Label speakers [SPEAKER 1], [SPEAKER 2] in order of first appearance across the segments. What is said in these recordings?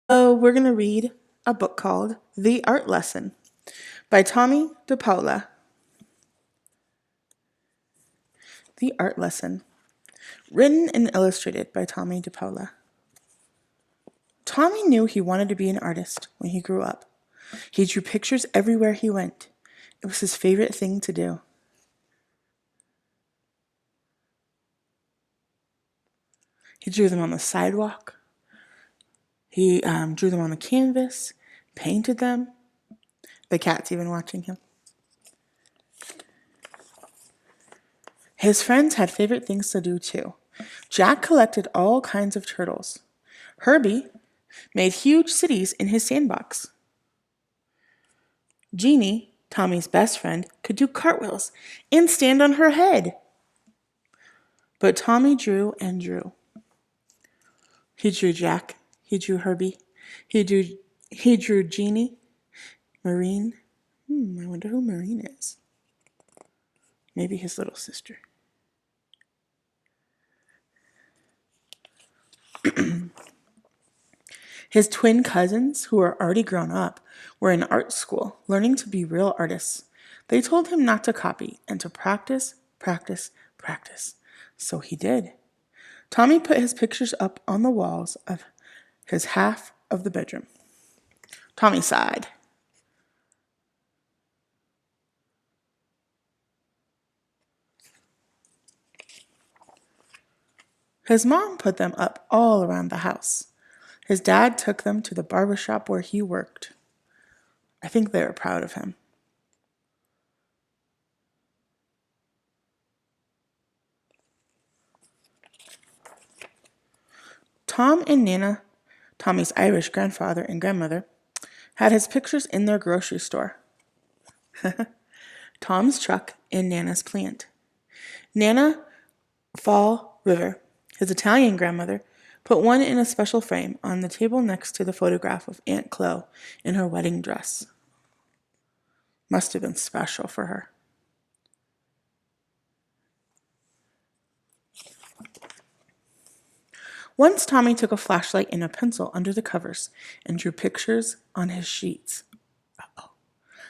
[SPEAKER 1] So we're going to read a book called The Art Lesson by Tommy DePaula. The Art Lesson, written and illustrated by Tommy DePaula. Tommy knew he wanted to be an artist when he grew up. He drew pictures everywhere he went. It was his favorite thing to do. He drew them on the sidewalk. He drew them on the canvas, painted them. The cat's even watching him. His friends had favorite things to do too. Jack collected all kinds of turtles. Herbie made huge cities in his sandbox. Jeannie, Tommy's best friend, could do cartwheels and stand on her head. But Tommy drew and drew. He drew Jack. He drew Herbie. He drew Jeannie. Maureen. I wonder who Maureen is. Maybe his little sister. His twin cousins, who were already grown up, were in art school, learning to be real artists. They told him not to copy and to practice, practice, practice. So he did. Tommy put his pictures up on the walls of his half of the bedroom. Tommy sighed. His mom put them up all around the house. His dad took them to the barber shop where he worked. I think they were proud of him. Tom and Nana, Tommy's Irish grandfather and grandmother, had his pictures in their grocery store. Tom's truck and Nana's plant. Nana Fall River, his Italian grandmother, put one in a special frame on the table next to the photograph of Aunt Chloe in her wedding dress. Must have been special for her. Once Tommy took a flashlight and a pencil under the covers and drew pictures on his sheets. Uh-oh.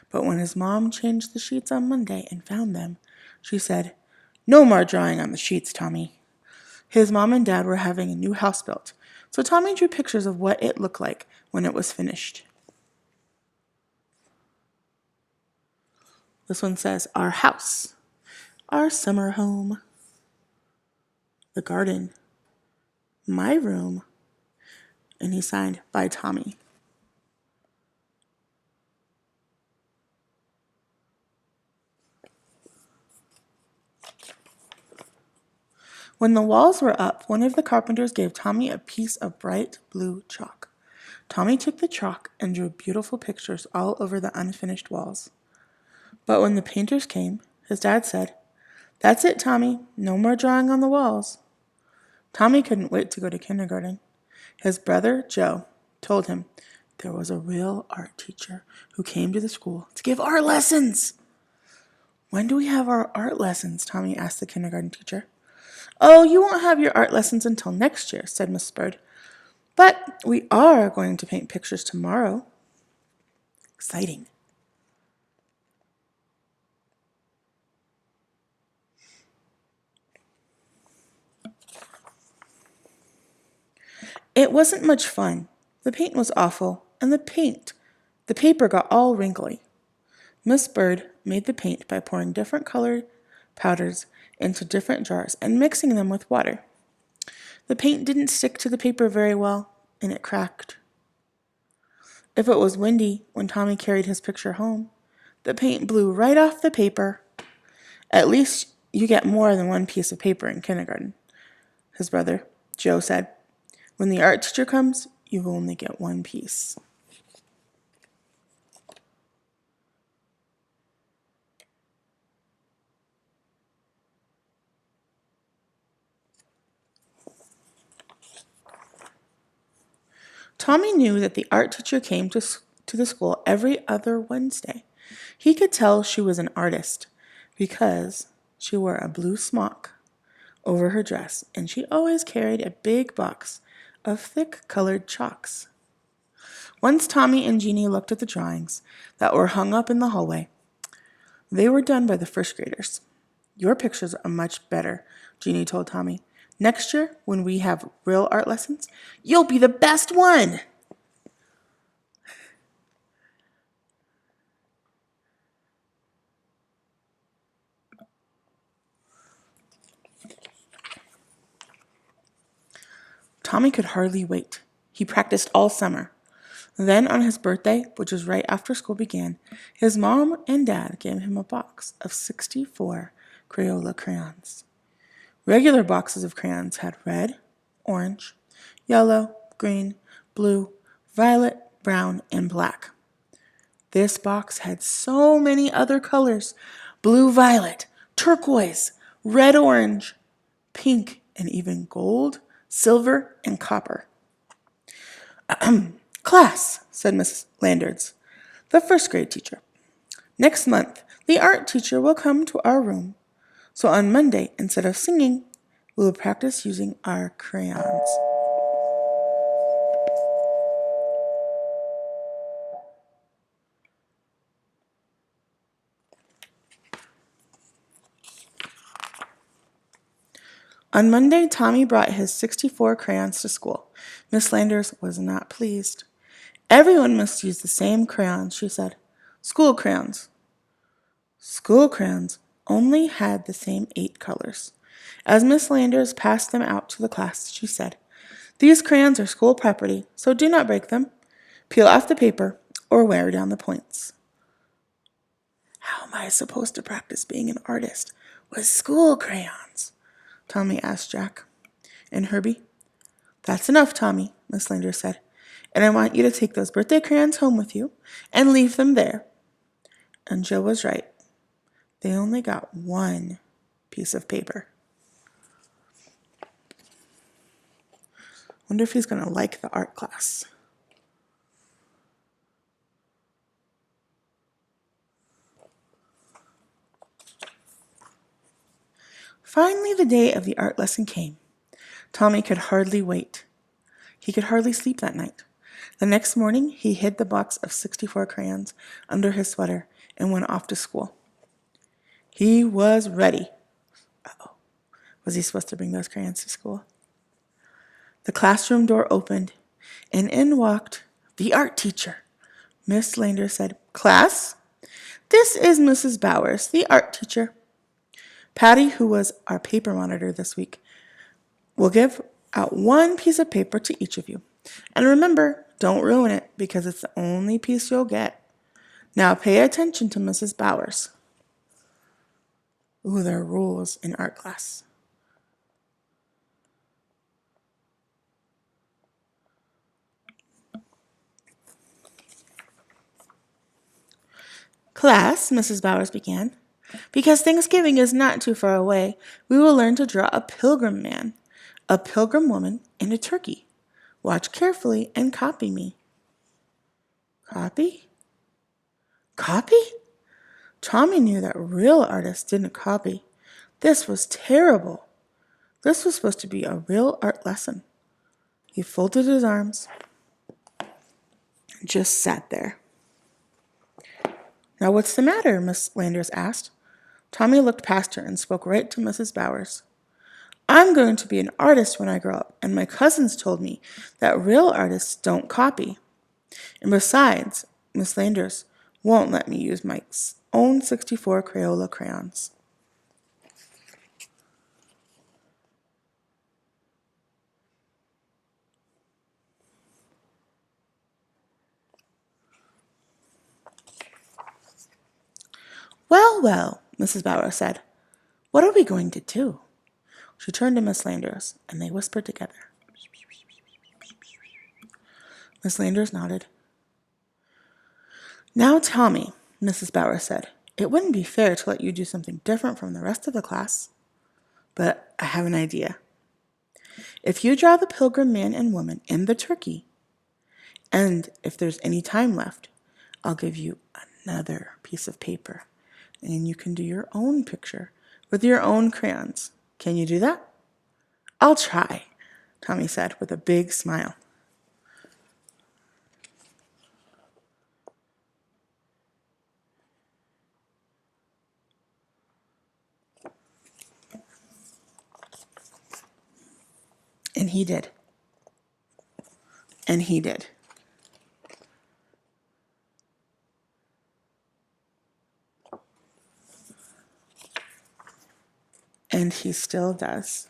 [SPEAKER 1] But when his mom changed the sheets on Monday and found them, she said, "No more drawing on the sheets, Tommy." His mom and dad were having a new house built, so Tommy drew pictures of what it looked like when it was finished. This one says, "Our house, our summer home, the garden, my room," and he signed, "By Tommy." When the walls were up, one of the carpenters gave Tommy a piece of bright blue chalk. Tommy took the chalk and drew beautiful pictures all over the unfinished walls. But when the painters came, his dad said, "That's it, Tommy. No more drawing on the walls." Tommy couldn't wait to go to kindergarten. His brother, Joe, told him there was a real art teacher who came to the school to give art lessons. "When do we have our art lessons?" Tommy asked the kindergarten teacher. "Oh, you won't have your art lessons until next year," said Miss Bird. "But we are going to paint pictures tomorrow." Exciting. It wasn't much fun. The paint was awful, and the paper got all wrinkly. Miss Bird made the paint by pouring different colored powders into different jars and mixing them with water. The paint didn't stick to the paper very well, and it cracked. If it was windy when Tommy carried his picture home, the paint blew right off the paper. "At least you get more than one piece of paper in kindergarten," his brother, Joe, said. "When the art teacher comes, you will only get one piece." Tommy knew that the art teacher came to the school every other Wednesday. He could tell she was an artist because she wore a blue smock over her dress, and she always carried a big box of thick colored chalks. Once Tommy and Jeannie looked at the drawings that were hung up in the hallway, they were done by the first graders. Your pictures are much better, Jeannie told Tommy. Next year, when we have real art lessons, you'll be the best one. Tommy could hardly wait. He practiced all summer. Then, on his birthday, which was right after school began, his mom and dad gave him a box of 64 Crayola crayons. Regular boxes of crayons had red, orange, yellow, green, blue, violet, brown, and black. This box had so many other colors: blue-violet, turquoise, red-orange, pink, and even gold, silver, and copper. Class, said Miss Landards, the first grade teacher. Next month, the art teacher will come to our room. So on Monday, instead of singing, we will practice using our crayons. On Monday, Tommy brought his 64 crayons to school. Miss Landers was not pleased. Everyone must use the same crayons, she said. School crayons. School crayons only had the same 8 colors. As Miss Landers passed them out to the class, she said, These crayons are school property, so do not break them. Peel off the paper or wear down the points. How am I supposed to practice being an artist with school crayons? Tommy asked Jack. And Herbie? That's enough, Tommy, Miss Landers said. And I want you to take those birthday crayons home with you and leave them there. And Joe was right. They only got 1 piece of paper. Wonder if he's going to like the art class. Finally, the day of the art lesson came. Tommy could hardly wait. He could hardly sleep that night. The next morning, he hid the box of 64 crayons under his sweater and went off to school. He was ready. Uh-oh. Was he supposed to bring those crayons to school? The classroom door opened, and in walked the art teacher. Miss Landers said, Class, this is Mrs. Bowers, the art teacher. Patty, who was our paper monitor this week, will give out 1 piece of paper to each of you. And remember, don't ruin it because it's the only piece you'll get. Now pay attention to Mrs. Bowers. Ooh, there are rules in art class. Class, Mrs. Bowers began, because Thanksgiving is not too far away, we will learn to draw a pilgrim man, a pilgrim woman, and a turkey. Watch carefully and copy me. Copy? Copy? Tommy knew that real artists didn't copy. This was terrible. This was supposed to be a real art lesson. He folded his arms and just sat there. Now what's the matter? Miss Landers asked. Tommy looked past her and spoke right to Mrs. Bowers. I'm going to be an artist when I grow up, and my cousins told me that real artists don't copy. And besides, Miss Landers won't let me use my own 64 Crayola crayons. Well, well, Mrs. Bowers said, what are we going to do? She turned to Miss Landers, and they whispered together. Miss Landers nodded. Now tell me, Mrs. Bowers said, it wouldn't be fair to let you do something different from the rest of the class. But I have an idea. If you draw the pilgrim man and woman and the turkey, and if there's any time left, I'll give you another piece of paper, and you can do your own picture with your own crayons. Can you do that? I'll try, Tommy said with a big smile. And he did. And he did. And he still does.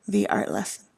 [SPEAKER 1] The art lesson.